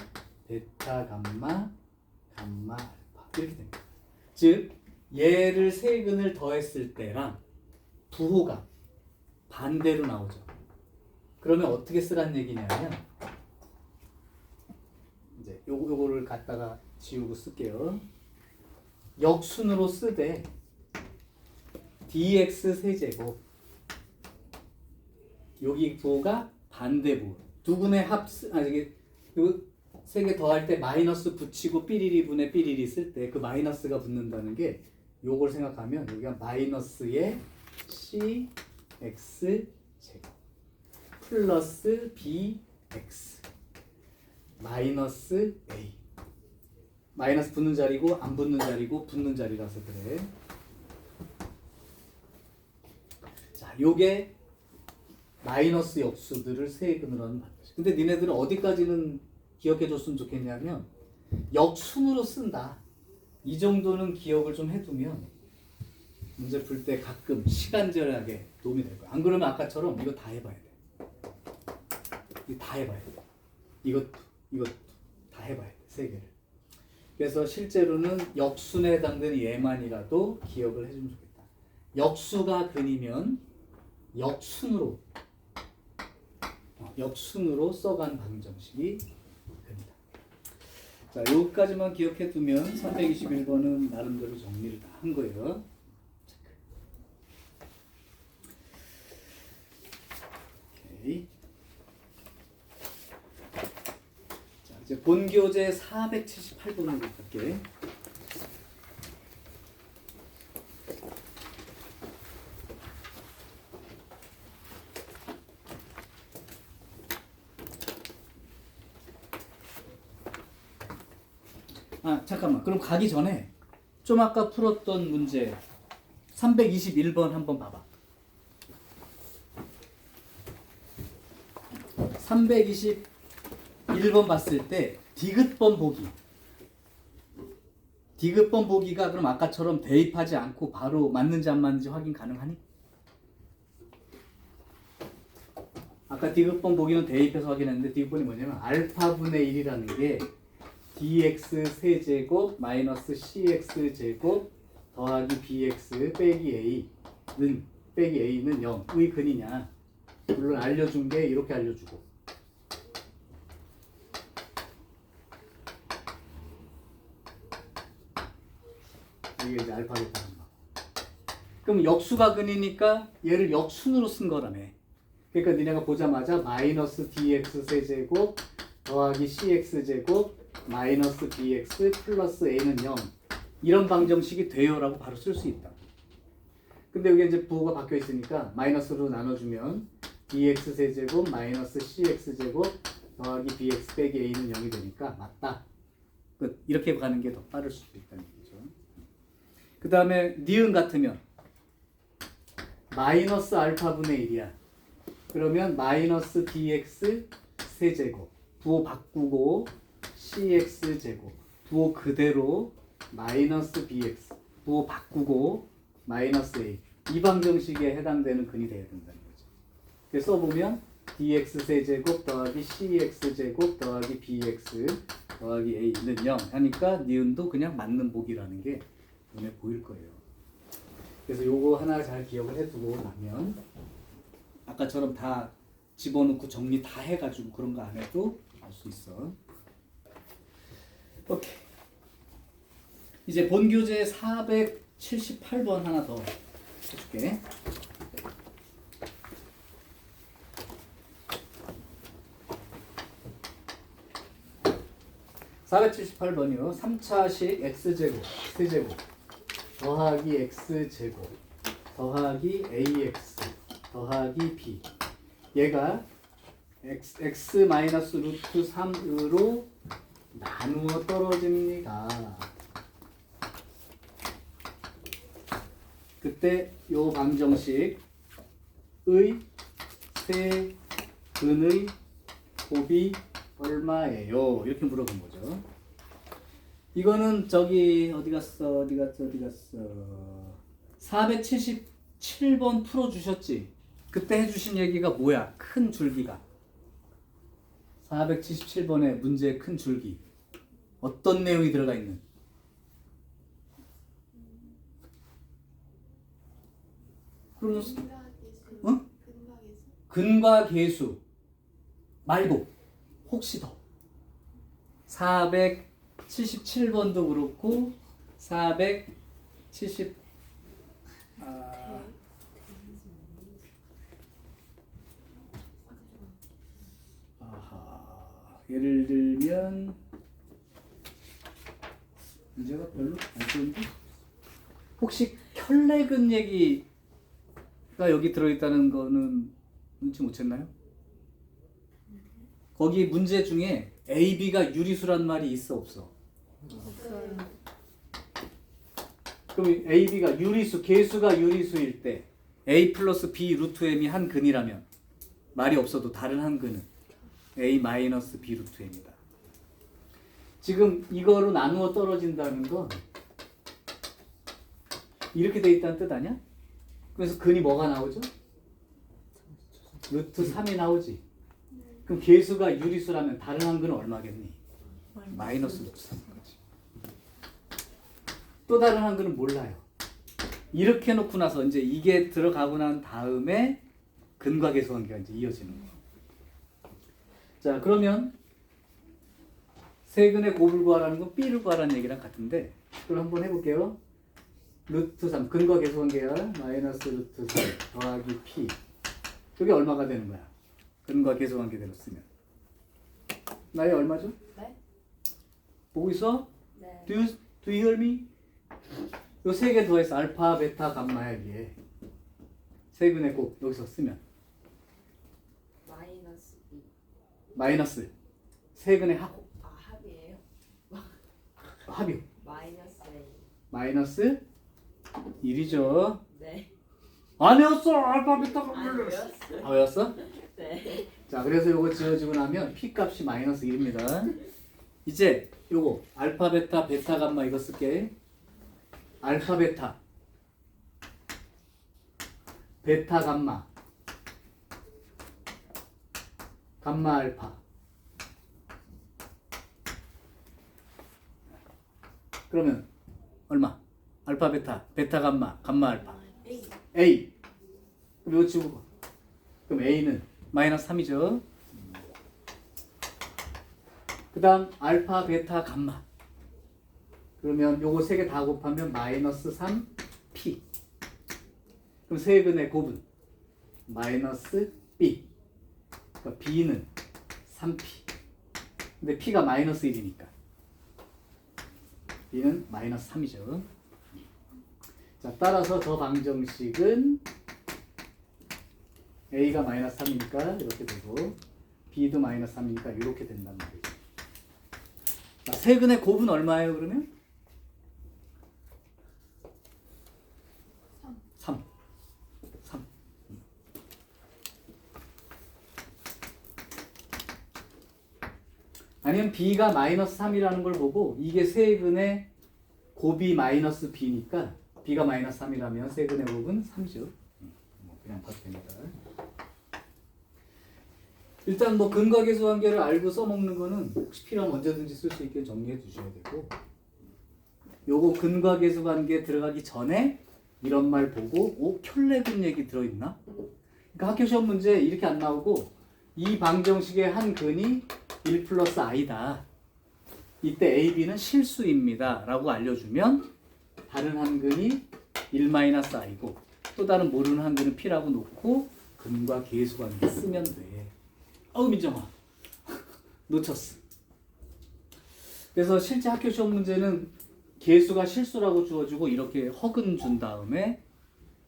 베타 감마 감마 알파 이렇게 됩니다. 즉 얘를 세 근을 더했을 때랑 부호가 반대로 나오죠. 그러면 어떻게 쓰란 얘기냐면 이제 요거를 갖다가 지우고 쓸게요. 역순으로 쓰되 dx 세제곱 여기 부호가 반대 부호 두 근의 합스 이게 세 개 더할 때 마이너스 붙이고 삐리리 분의 삐리리 쓸 때 그 마이너스가 붙는다는 게 요걸 생각하면 여기가 마이너스의 cx 제곱 플러스 bx 마이너스 a 마이너스 붙는 자리고 안 붙는 자리고 붙는 자리라서 그래. 자, 요게 마이너스 역수들을 세 근으로 하는 방식. 근데 니네들은 어디까지는 기억해 줬으면 좋겠냐면 역순으로 쓴다. 이 정도는 기억을 좀 해두면 문제 풀 때 가끔 시간 절약에 도움이 될 거야. 안 그러면 아까처럼 이거 다 해봐야 돼. 이거 다 해봐야 돼. 이것도 다 해봐야 돼. 세 개를. 그래서 실제로는 역순에 해당되는 얘만이라도 기억을 해주면 좋겠다. 역수가 근이면 역순으로 써간 방정식이 근이다. 자, 여기까지만 기억해 두면 321번은 나름대로 정리를 다 한 거예요. 오케이. 자, 이제 본교재 478번으로 갈게. 잠깐만. 그럼 가기 전에 좀 아까 풀었던 문제 321번 한번 봐봐. 321번 봤을 때 디귿번 보기가 그럼 아까처럼 대입하지 않고 바로 맞는지 안 맞는지 확인 가능하니? 아까 디귿번 보기는 대입해서 확인했는데 디귿번이 뭐냐면 알파분의 1이라는 게 dx 세제곱 마이너스 cx 제곱 더하기 bx 빼기 a는 0의 근이냐. 물론 알려준 게 이렇게 알려주고 이게 이제 알파 베타 감마. 그럼 역수가 근이니까 얘를 역순으로 쓴 거라며. 그러니까 니네가 보자마자 마이너스 dx 세제곱 더하기 cx 제곱 마이너스 bx 플러스 a는 0 이런 방정식이 돼요 라고 바로 쓸 수 있다. 근데 여기 이제 부호가 바뀌어 있으니까 마이너스로 나눠주면 dx 세제곱 마이너스 cx 제곱 더하기 bx 빼기 a는 0이 되니까 맞다. 이렇게 가는 게 더 빠를 수도 있다는 얘기죠. 그 다음에 니은 같으면 마이너스 알파분의 1이야. 그러면 마이너스 dx 세제곱 부호 바꾸고 cx 제곱 부호 그대로 마이너스 bx 부호 바꾸고 마이너스 a 이 방정식에 해당되는 근이 돼야 된다는 거죠. 그래서 써보면 dx 세제곱 더하기 cx 제곱 더하기 bx 더하기 a는 0 하니까 니은도 그냥 맞는 복이라는 게 눈에 보일 거예요. 그래서 요거 하나 잘 기억을 해두고 나면 아까처럼 다 집어넣고 정리 다 해가지고 그런 거 안 해도 알 수 있어. 오케이. 이제 본교재 478번 하나 더 해줄게. (478번이요) 3차식 x제곱 세제곱 더하기 x제곱 더하기 ax 더하기 b 얘가 x 마이너스 루트 3으로 나누어 떨어집니다. 그때 요 방정식의 세근의 곱이 얼마예요? 이렇게 물어본 거죠. 이거는 저기 어디 갔어? 477번 풀어 주셨지. 그때 해주신 얘기가 뭐야? 큰 줄기가 477번의 문제의 큰 줄기 어떤 내용이 들어가 있는? 그러면 어? 근과 계수 말고 혹시 더 477번도 그렇고 470 예를 들면 문제가 별로 안 좋은데 혹시 켤레근 얘기가 여기 들어있다는 거는 눈치 못 챘나요? 거기 문제 중에 A, B가 유리수란 말이 있어 없어? 없어요. 그럼 A, B가 유리수, 계수가 유리수일 때 A 플러스 B 루트 M이 한 근이라면 말이 없어도 다른 한 근은 A 마이너스 B 루트 M이다. 지금 이거로 나누어 떨어진다는 건 이렇게 돼 있다는 뜻 아니야? 그래서 근이 뭐가 나오죠? 루트 3이 나오지. 그럼 계수가 유리수라면 다른 한 근은 얼마겠니? 마이너스 루트 3인 거지. 또 다른 한 근은 몰라요. 이렇게 놓고 나서 이제 이게 들어가고 난 다음에 근과 계수 관계가 이제 이어지는 거예요. 자, 그러면 세근의 곱을 구하라는 건 B를 구하라는 얘기랑 같은데 그걸 한번 해볼게요. 루트 3, 근과 계수 관계야. 마이너스 루트 3 더하기 P. 그게 얼마가 되는 거야? 근과 계수 관계대로 쓰면. 나이 얼마죠? 네? 보고 있어? 네. Do you hear me? 요 세 개 더해서 알파, 베타, 감마야 이게. 세근의 곱 여기서 쓰면 마이너스 2. 마이너스 세근의 합. 합이에요? 합이요. 마이너스 A. 마이너스 1이죠. 네. 아니었어. 알파, 베타, 감마. 아니었어요. 아, 외웠어? 네. 자, 그래서 요거 지어지고 나면 P 값이 마이너스 1입니다. 이제 요거 알파, 베타, 베타, 감마 이거 쓸게. 알파, 베타, 베타, 감마, 감마, 알파. 그러면 얼마? 알파, 베타, 베타, 감마, 감마, 알파. A. A. 그럼 이거 지우고. 그럼 A는 마이너스 3이죠. 그 다음 알파, 베타, 감마. 그러면 요거 세 개 다 곱하면 마이너스 3P. 그럼 세근의 곱은 마이너스 B. 그러니까 B는 3P. 근데 P가 마이너스 1이니까 B는 마이너스 3이죠. 자, 따라서 저 방정식은 A가 마이너스 3이니까 이렇게 되고 B도 마이너스 3이니까 이렇게 된단 말이죠. 자, 세근의 곱은 얼마예요 그러면? 아니면 b가 마이너스 3이라는 걸 보고 이게 세근의 곱이 마이너스 b니까 b가 마이너스 3이라면 세근의 곱은 3죠. 뭐 그냥 봐도 됩니다. 일단 뭐 근과 계수 관계를 알고 써먹는 거는 혹시 필요하면 언제든지 쓸 수 있게 정리해 두셔야 되고, 요거 근과 계수 관계 들어가기 전에 이런 말 보고 켤레근 얘기 들어있나? 그러니까 학교 시험 문제 이렇게 안 나오고 이 방정식의 한 근이 1 플러스 i다. 이때 a, b는 실수입니다 라고 알려주면 다른 한 근이 1 마이너스 i고 또 다른 모르는 한 근은 p라고 놓고 근과 계수 관계 쓰면 돼. 어우 민정아 놓쳤어. 그래서 실제 학교 시험 문제는 계수가 실수라고 주어지고 이렇게 허근 준 다음에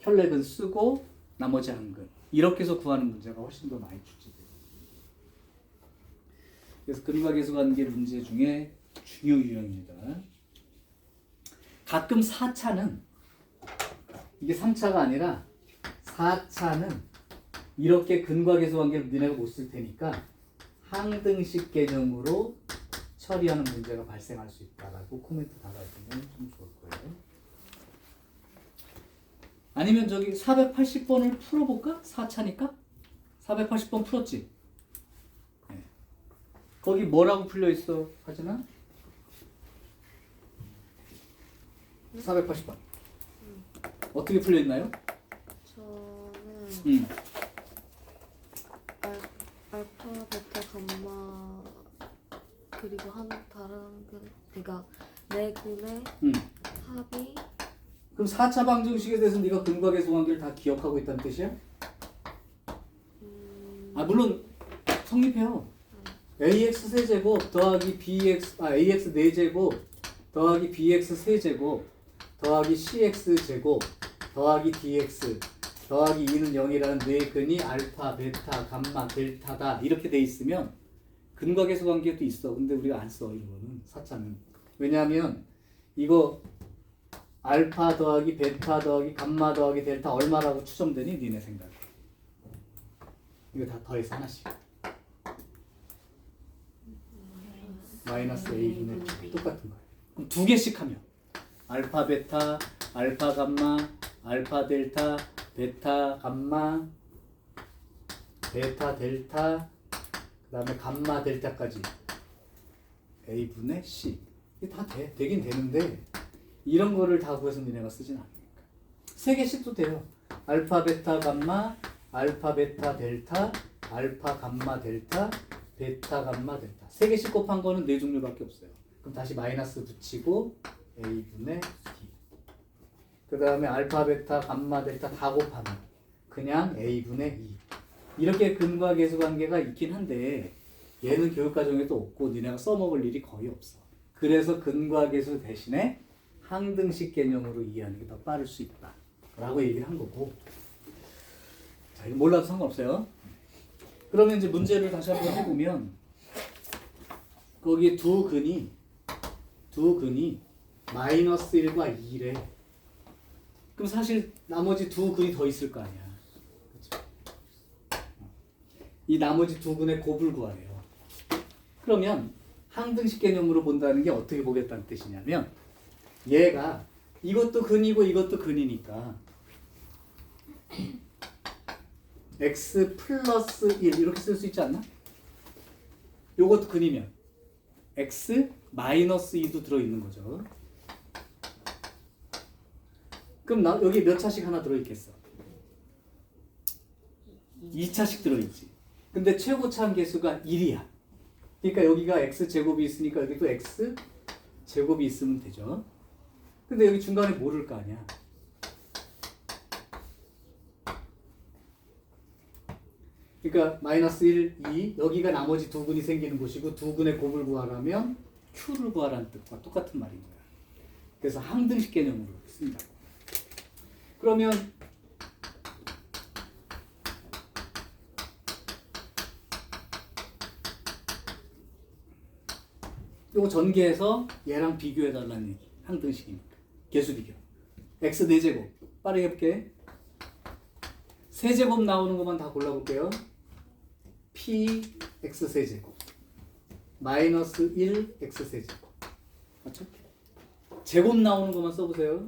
혈렉은 쓰고 나머지 한 근 이렇게 해서 구하는 문제가 훨씬 더 많이 출제돼요. 그래서 근과 계수 관계 문제 중에 중요 유형입니다. 가끔 4차는 이게 3차가 아니라 4차는 이렇게 근과 계수 관계를 니네가 못 쓸 테니까 항등식 개념으로 처리하는 문제가 발생할 수 있다라고 코멘트 달아주면 좀 좋을 거예요. 아니면 저기 480번을 풀어볼까? 4차니까? 480번 풀었지? 네. 거기 뭐라고 풀려있어, 하진아? 480번 어떻게 풀려있나요? 저는 알파, 베타, 감마 그리고 한 다른 근 그러니까 네 근의 합이 그럼 4차 방정식에 대해서 네가 근과 계수 관계를 다 기억하고 있다는 뜻이야? 아 물론 성립해요. ax 세제곱 더하기 bx ax 4제곱 더하기 bx 세제곱 더하기 cx 제곱 더하기 dx 더하기 2는 0이라는 네 근이 알파, 베타, 감마, 델타다 이렇게 돼 있으면 근과 계수 관계도 있어. 근데 우리가 안 써 이런 거는 4차는. 왜냐하면 이거 알파 더하기 베타 더하기 감마 더하기 델타 얼마라고 추정되니 니네 생각에? 이거 다 더해서 하나씩. 마이너스 a분의 b 똑같은 거예요. 그럼 두 개씩 하면 알파 베타, 알파 감마, 알파 델타, 베타 감마, 베타 델타, 그 다음에 감마 델타까지 a분의 c. 이게 다 되긴 되는데 이런 거를 다 구해서 니네가 쓰진 않으니까. 세 개씩도 돼요. 알파 베타 감마, 알파 베타 델타, 알파 감마 델타, 베타 감마 델타. 세 개씩 곱한 거는 네 종류밖에 없어요. 그럼 다시 마이너스 붙이고 a분의 d. 그 다음에 알파 베타 감마 델타 다 곱하면 그냥 a분의 2. 이렇게 근과 계수 관계가 있긴 한데 얘는 교육과정에도 없고 니네가 써먹을 일이 거의 없어. 그래서 근과 계수 대신에 항등식 개념으로 이해하는 게 더 빠를 수 있다 라고 얘기를 한 거고, 자 이거 몰라도 상관없어요. 그러면 이제 문제를 다시 한번 해보면 거기 두 근이 마이너스 1과 2래. 그럼 사실 나머지 두 근이 더 있을 거 아니야. 그쵸? 이 나머지 두 근의 곱을 구하래요. 그러면 항등식 개념으로 본다는 게 어떻게 보겠다는 뜻이냐면 얘가 이것도 근이고 이것도 근이니까 x 플러스 1 이렇게 쓸 수 있지 않나? 요것도 근이면 x 마이너스 2도 들어있는 거죠. 그럼 여기 몇 차씩 하나 들어있겠어? 2차씩 들어있지. 근데 최고차함 계수가 1이야. 그러니까 여기가 x 제곱이 있으니까 여기도 x 제곱이 있으면 되죠. 근데 여기 중간에 모를 거 아니야. 그러니까 마이너스 1, 2 여기가 나머지 두 근이 생기는 곳이고 두 근의 곱을 구하라면 q를 구하라는 뜻과 똑같은 말인 거야. 그래서 항등식 개념으로 쓴다. 그러면 요거 전개해서 얘랑 비교해달라는 얘기. 항등식이니까. 계수 비교. x 4제곱. 빠르게 해볼게. 세제곱 나오는 것만 다 골라볼게요. p x 세제곱. 마이너스 1 x 세제곱. 맞죠? 제곱 나오는 것만 써보세요.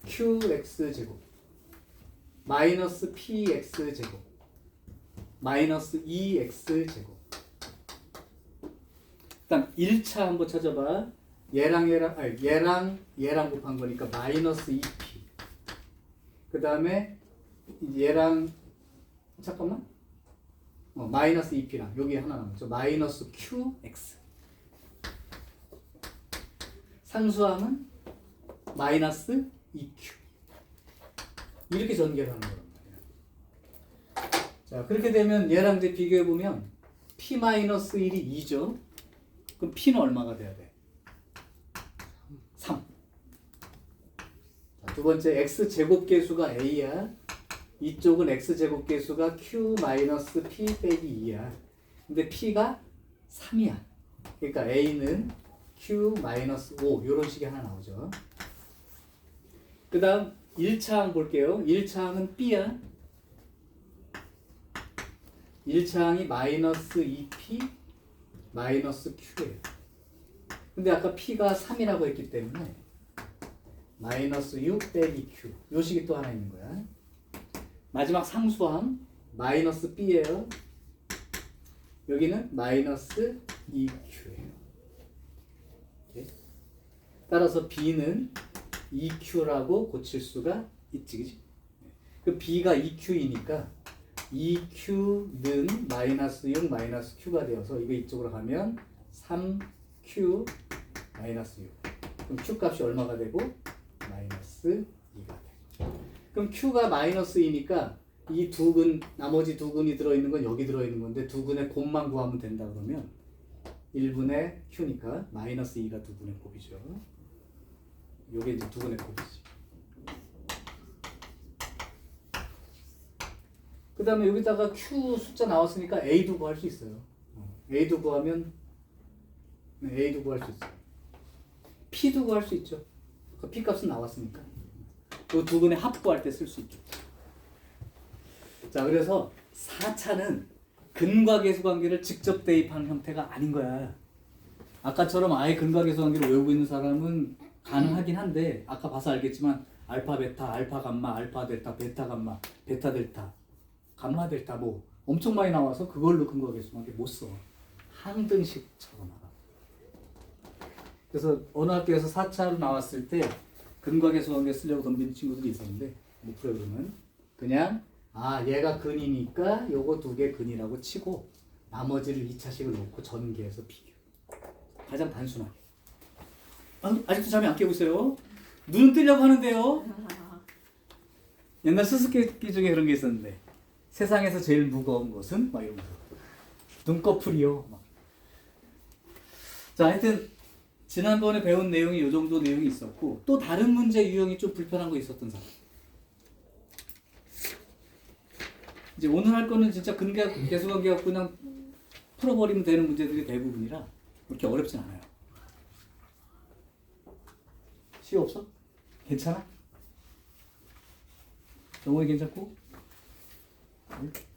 qx 제곱 마이너스 px 제곱 마이너스 2x 제곱. 일단 1차 한번 찾아봐. 얘랑 곱한 거니까 마이너스 2p. 그 다음에 얘랑 잠깐만. 마이너스 2p랑 여기 하나 남았죠. 마이너스 qx. 상수항은 마이너스 2q. 이렇게 전개를 하는 거란 말이야. 자, 그렇게 되면 얘랑 이제 비교해 보면 p 마이너스 1이 2죠. 그럼 p는 얼마가 돼야 돼? 3. 자, 두 번째 x 제곱계수가 a야. 이쪽은 x 제곱계수가 q 마이너스 p 빼기 2야. 근데 p가 3이야. 그러니까 a는 q 마이너스 5 이런 식이 하나 나오죠. 그 다음 1차항 볼게요. 1차항은 b야. 1차항이 마이너스 2p 마이너스 q예요. 근데 아까 p가 3이라고 했기 때문에 마이너스 6 빼기 q 요 식이 또 하나 있는 거야. 마지막 상수항 마이너스 b예요. 여기는 마이너스 2q예요. 따라서 b는 2q라고 고칠 수가 있지, 그치? 그 b가 2q이니까 2q는 마이너스 6 마이너스 q가 되어서 이거 이쪽으로 가면 3q 마이너스 6. 그럼 q 값이 얼마가 되고? 마이너스 2가 되고. 그럼 q가 마이너스 2니까 이 두 근, 나머지 두 근이 들어있는 건 여기 들어있는 건데 두 근의 곱만 구하면 된다 그러면 1분의 q니까 마이너스 2가 두 근의 곱이죠. 요게 이제 두 근의 곱이지. 그 다음에 여기다가 q 숫자 나왔으니까 a도 구할 수 있어요. a도 구하면 a도 구할 수 있어요. p도 구할 수 있죠. 그 p 값은 나왔으니까. 그 두 근의 합 구할 때 쓸 수 있죠. 자, 그래서 4차는 근과 계수 관계를 직접 대입하는 형태가 아닌 거야. 아까처럼 아예 근과 계수 관계를 외우고 있는 사람은 가능하긴 한데 아까 봐서 알겠지만 알파 베타, 알파 감마, 알파 델타, 베타 감마, 베타 델타, 감마 델타 뭐 엄청 많이 나와서 그걸로 근과 계수 관계 못 써. 항등식처럼 알아. 그래서 어느 학교에서 4차로 나왔을 때 근과 계수 관계 쓰려고 덤비는 친구들이 있었는데 뭐 프로그램은 그냥 얘가 근이니까 요거 두 개 근이라고 치고 나머지를 2차식을 놓고 전개해서 비교. 가장 단순하게. 아직도 잠이 안 깨고 있어요. 눈 뜨려고 하는데요. 옛날 수수께끼 중에 그런 게 있었는데 세상에서 제일 무거운 것은? 막 이러면서 눈꺼풀이요. 막. 자, 하여튼 지난번에 배운 내용이 이 정도 내용이 있었고 또 다른 문제 유형이 좀 불편한 거 있었던 사람. 이제 오늘 할 거는 진짜 근계 계수관계 갖고 그냥 풀어버리면 되는 문제들이 대부분이라 그렇게 어렵진 않아요. 시험 없어? 괜찮아? 정원이 괜찮고?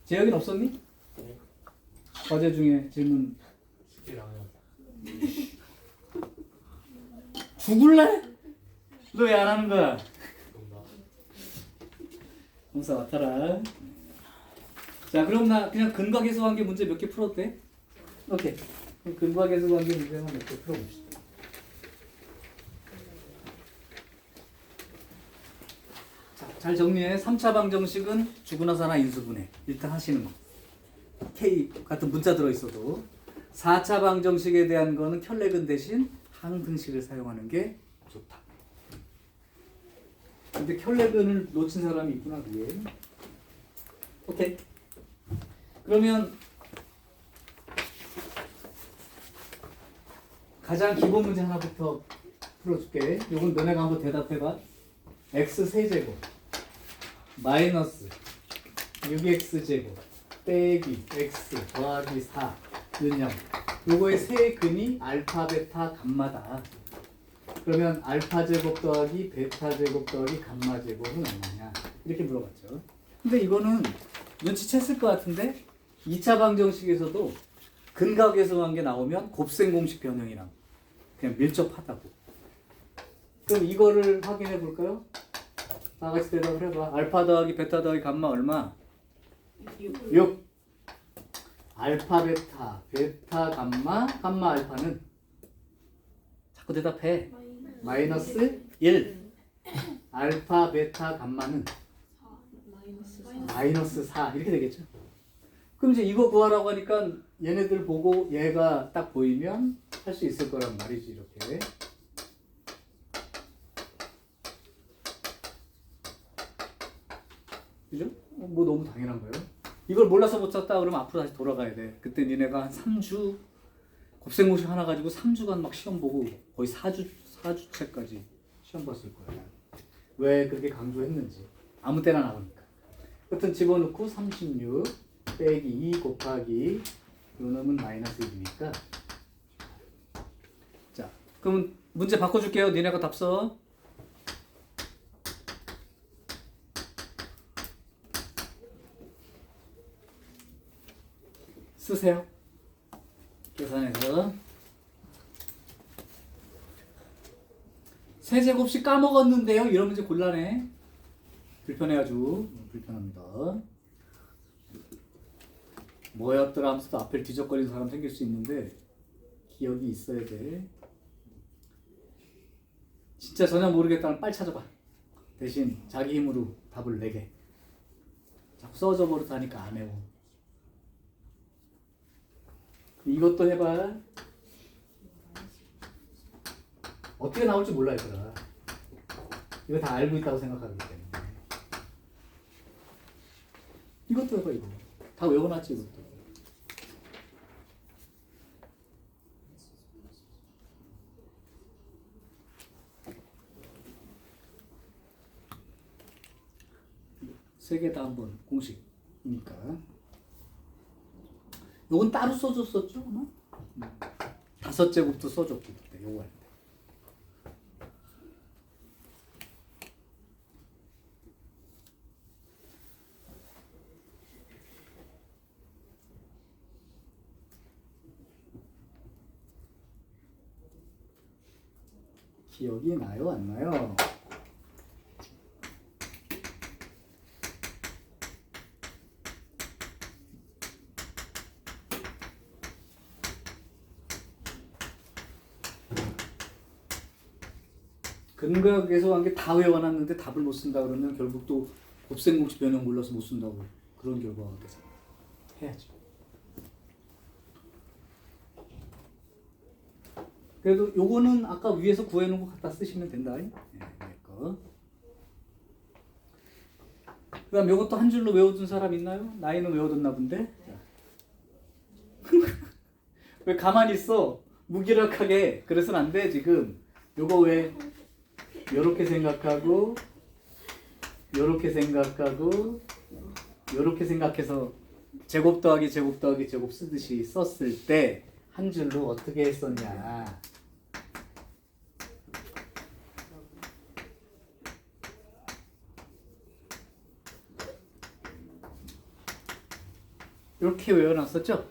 재혁이는 없었니? 네. 과제 중에 질문 죽을래? 너 왜 안 하는 거야? 검사 맡아라. 자, 그럼 나 그냥 근과 계수 관계 문제 몇 개 풀어도 돼? 오케이. 그럼 근과 계수 관계 문제만 몇 개 풀어봅시다. 자, 잘 정리해. 3차 방정식은 주분화사나 인수분해. 일단 하시는 거. K 같은 문자 들어있어도 4차 방정식에 대한 거는 켤레근 대신 항등식을 사용하는 게 좋다. 근데 켤레근을 놓친 사람이 있구나, 그게. 오케이. 그러면 가장 기본 문제 하나부터 풀어줄게. 이건 너네가 한번 대답해봐. x 세제곱 마이너스 6x 제곱 빼기 x 더하기 4는 0. 요거의 세 근이 알파, 베타, 감마다. 그러면 알파 제곱 더하기 베타 제곱 더하기 감마 제곱은 얼마냐? 이렇게 물어봤죠. 근데 이거는 눈치챘을 것 같은데 2차 방정식에서도 근각에서 게 나오면 곱셈 공식 변형이랑 그냥 밀접하다고. 그럼 이거를 확인해 볼까요? 다 같이 대답을 해봐. 알파 더하기 베타 더하기 감마 얼마? 6. 알파 베타, 베타 감마, 감마 알파는 자꾸 대답해. 마이너스 1. 알파 베타 감마는 마이너스 4 이렇게 되겠죠. 그럼 이제 이거 구하라고 하니까 얘네들 보고 얘가 딱 보이면 할 수 있을 거란 말이지. 이렇게. 그죠? 뭐 너무 당연한 거예요. 이걸 몰라서 못 찾다 그러면 앞으로 다시 돌아가야 돼. 그때 니네가 한 3주 곱셈공식 하나 가지고 3주간 막 시험 보고 거의 4주째까지 시험 봤을 거예요. 왜 그렇게 강조했는지. 아무 때나 나오니까. 여튼 집어넣고 36 빼기 2 곱하기 요놈은 마이너스 1이니까. 자, 그럼 문제 바꿔줄게요. 니네가 답 써. 쓰세요. 계산해서 세제곱씩 까먹었는데요. 이런 문제 곤란해. 불편해 아주 불편합니다. 뭐였더라 하면서 또 앞을 뒤적거리는 사람 생길 수 있는데 기억이 있어야 돼. 진짜 전혀 모르겠다면 빨리 찾아봐. 대신 자기 힘으로 답을 내게. 자꾸 써져 버릇하니까 안 해요. 이것도 해봐. 어떻게 나올지 몰라 얘들아. 이거 다 알고 있다고 생각하기 때문에. 이것도 해봐. 이거 다 외워놨지. 이것도. 세 개 다 한번 공식이니까. 요건 따로 써줬었죠? 아마? 5제곱도 써줬고 그때 요거 할 때. 기억이 나요? 안 나요? 근각에서 한 게 다 외워놨는데 답을 못 쓴다 그러면 결국 또 곱셈공식 변형 몰라서 못 쓴다고 그런 결과가 되잖아. 해야지. 그래도 요거는 아까 위에서 구해놓은 거 갖다 쓰시면 된다. 네, 거. 그 다음 요것도 한 줄로 외워둔 사람 있나요? 나이는 외워뒀나 본데? 왜 가만히 있어? 무기력하게. 그래서는 안 돼, 지금. 요거 왜 요렇게 생각하고 요렇게 생각하고 요렇게 생각해서 제곱 더하기 제곱 더하기 제곱 쓰듯이 썼을 때 한 줄로 어떻게 했었냐. 이렇게 외워놨었죠?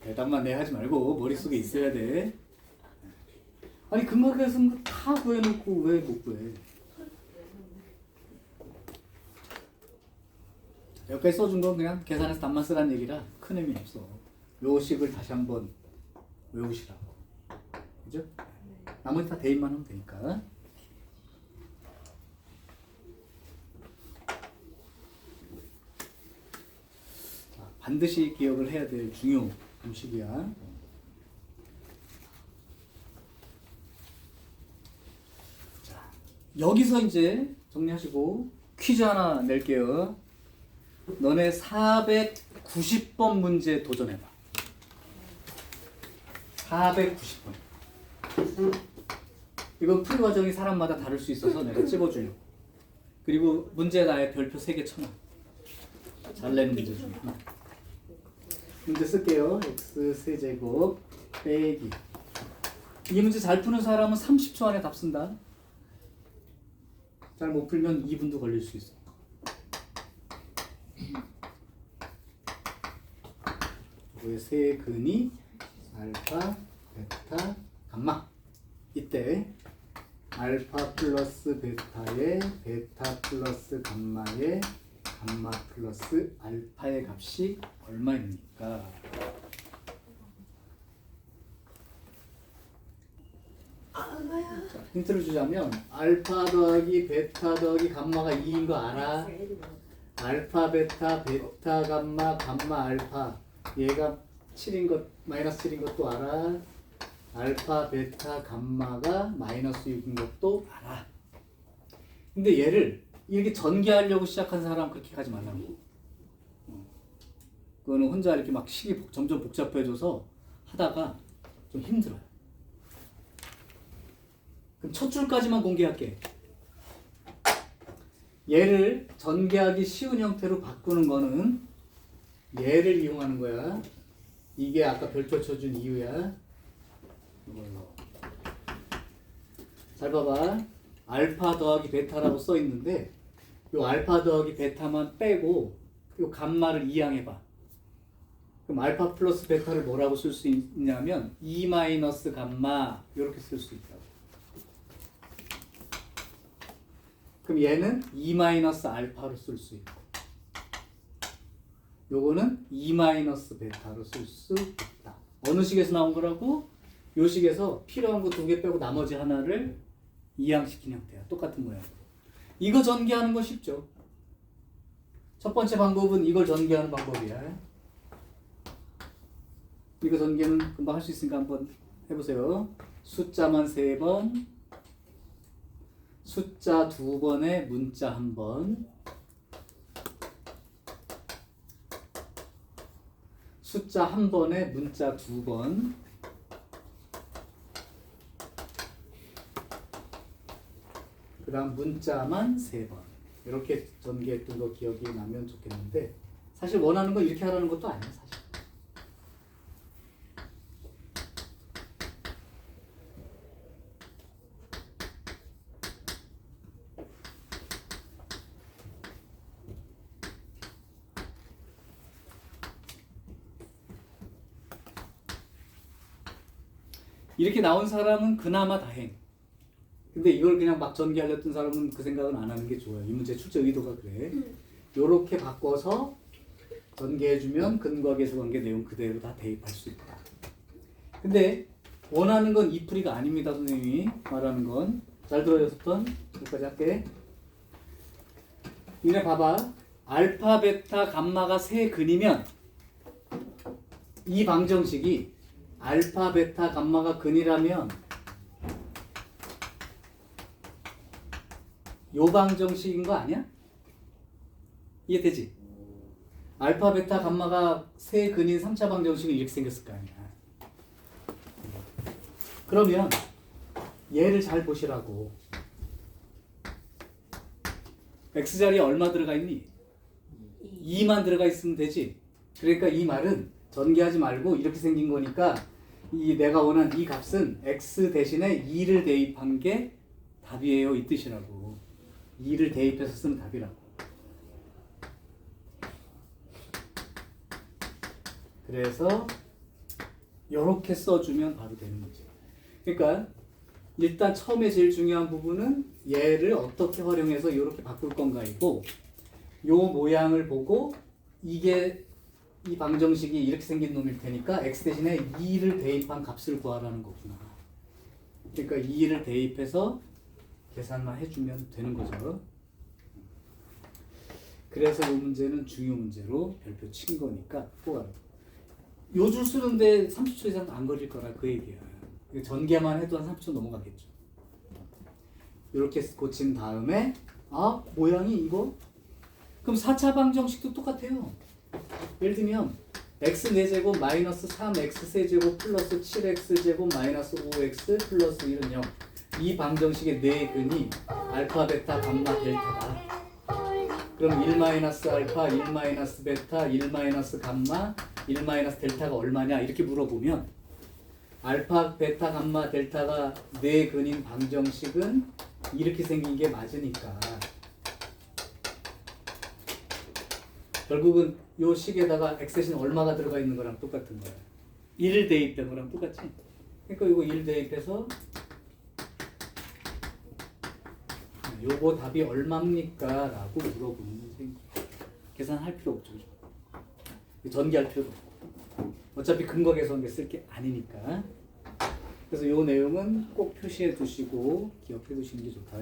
대답만 내 하지 말고 머릿속에 있어야 돼. 아니 근각에서 다 구해놓고 왜 못 구해? 여기까지 써준 건 그냥 계산해서 답만 쓰라는 얘기라 큰 의미 없어. 요 식을 다시 한번 외우시라고. 그죠? 나머지 다 대입만 하면 되니까. 자, 반드시 기억을 해야 될 중요 공식이야. 자, 여기서 이제 정리하시고 퀴즈 하나 낼게요. 너네 490번 문제 도전해봐. 490번. 이거 풀이 과정이 사람마다 다를 수 있어서 내가 찝어주려고. 그리고 문제에다 아예 별표 3개 쳐놔. 잘 내는 문제 중에 하나. 문제 쓸게요. x 세제곱 빼기. 이 문제 잘 푸는 사람은 30초 안에 답 쓴다. 잘 못 풀면 2분도 걸릴 수 있어. 왜 세 근이 알파, 베타, 감마. 이때 알파 플러스 베타에 베타 플러스 감마에 감마 플러스 알파의 값이 얼마입니까? 자, 힌트를 주자면 알파 더하기 베타 더하기 감마가 2인 거 알아? 알파 베타 베타 감마 감마 알파 얘가 7인 것 마이너스 7인 것도 알아? 알파 베타 감마가 마이너스 6인 것도 알아. 근데 얘를 이렇게 전개하려고 시작한 사람 그렇게 가지 말라고. 그거는 혼자 이렇게 막 식이 점점 복잡해져서 하다가 좀 힘들어요. 그럼 첫 줄까지만 공개할게. 얘를 전개하기 쉬운 형태로 바꾸는 거는 얘를 이용하는 거야. 이게 아까 별표 쳐준 이유야. 이걸로. 잘 봐봐. 알파 더하기 베타라고 써 있는데 요 알파 더하기 베타만 빼고 요 감마를 이항해봐. 그럼 알파 플러스 베타를 뭐라고 쓸 수 있냐면 2 마이너스 감마 이렇게 쓸 수 있다고. 그럼 얘는 2 마이너스 알파로 쓸 수 있고 요거는 2 마이너스 베타로 쓸 수 있다. 어느 식에서 나온 거라고? 요 식에서 필요한 거 2개 빼고 나머지 하나를 이항시킨 형태야. 똑같은 모양. 이거 전개하는 거 쉽죠? 첫 번째 방법은 이걸 전개하는 방법이야. 이거 전개는 금방 할 수 있으니까 한번 해보세요. 숫자만 3번, 숫자 2번에 문자 1번, 숫자 1번에 문자 2번, 그 다음 문자만 3번. 이렇게 전개했던 거 기억이 나면 좋겠는데 사실 원하는 거 이렇게 하라는 것도 아니야 사실. 이렇게 나온 사람은 그나마 다행. 근데 이걸 그냥 막 전개하려던 사람은 그 생각은 안 하는 게 좋아요. 이 문제 출제 의도가 그래. 요렇게 바꿔서 전개해주면 근거 계수 관계 내용 그대로 다 대입할 수 있다. 근데 원하는 건 이 풀이가 아닙니다. 선생님이 말하는 건. 잘 들어요. 6번. 여기까지 할게. 이래 봐봐. 알파, 베타, 감마가 세 근이면 이 방정식이 알파, 베타, 감마가 근이라면 요 방정식인 거 아니야? 이해되지? 알파, 베타, 감마가 세 근인 3차 방정식은 이렇게 생겼을 거 아니야. 그러면 얘를 잘 보시라고. x자리에 얼마 들어가 있니? 2만 들어가 있으면 되지. 그러니까 이 말은 전개하지 말고 이렇게 생긴 거니까 이 내가 원한 이 값은 x 대신에 2를 대입한 게 답이에요. 이 뜻이라고. 2를 대입해서 쓰는 답이라고. 그래서 이렇게 써주면 바로 되는 거지. 그러니까 일단 처음에 제일 중요한 부분은 얘를 어떻게 활용해서 이렇게 바꿀 건가이고 요 모양을 보고 이게 이 방정식이 이렇게 생긴 놈일 테니까 x 대신에 2를 대입한 값을 구하라는 거구나. 그러니까 2를 대입해서 계산만 해주면 되는 거죠. 그래서 이 문제는 중요 문제로 별표 친 거니까 꼭 알아. 요 줄 쓰는데 30초 이상 안 걸릴 거라 그 얘기야. 전개만 해도 한 30초 넘어가겠죠. 이렇게 고친 다음에 아 모양이 이거? 그럼 4차 방정식도 똑같아요. 예를 들면 x 4제곱 마이너스 3x 세제곱 플러스 7x 제곱 마이너스 5x 플러스 1은 0. 이 방정식의 네 근이 알파, 베타, 감마, 델타다. 그럼 1 마이너스 알파, 1 마이너스 베타, 1 마이너스 감마, 1 마이너스 델타가 얼마냐 이렇게 물어보면 알파, 베타, 감마, 델타가 네 근인 방정식은 이렇게 생긴 게 맞으니까 결국은 요 식에다가 엑셋이 얼마가 들어가 있는 거랑 똑같은 거야. 1을 대입된 거랑 똑같지? 그러니까 이거 1 대입해서 요거 답이 얼마입니까? 라고 물어보는 문제인 거야. 계산할 필요 없죠. 전개할 필요도 없고. 어차피 근거 계산기 쓸 게 아니니까. 그래서 요 내용은 꼭 표시해 두시고 기억해 두시는 게 좋다.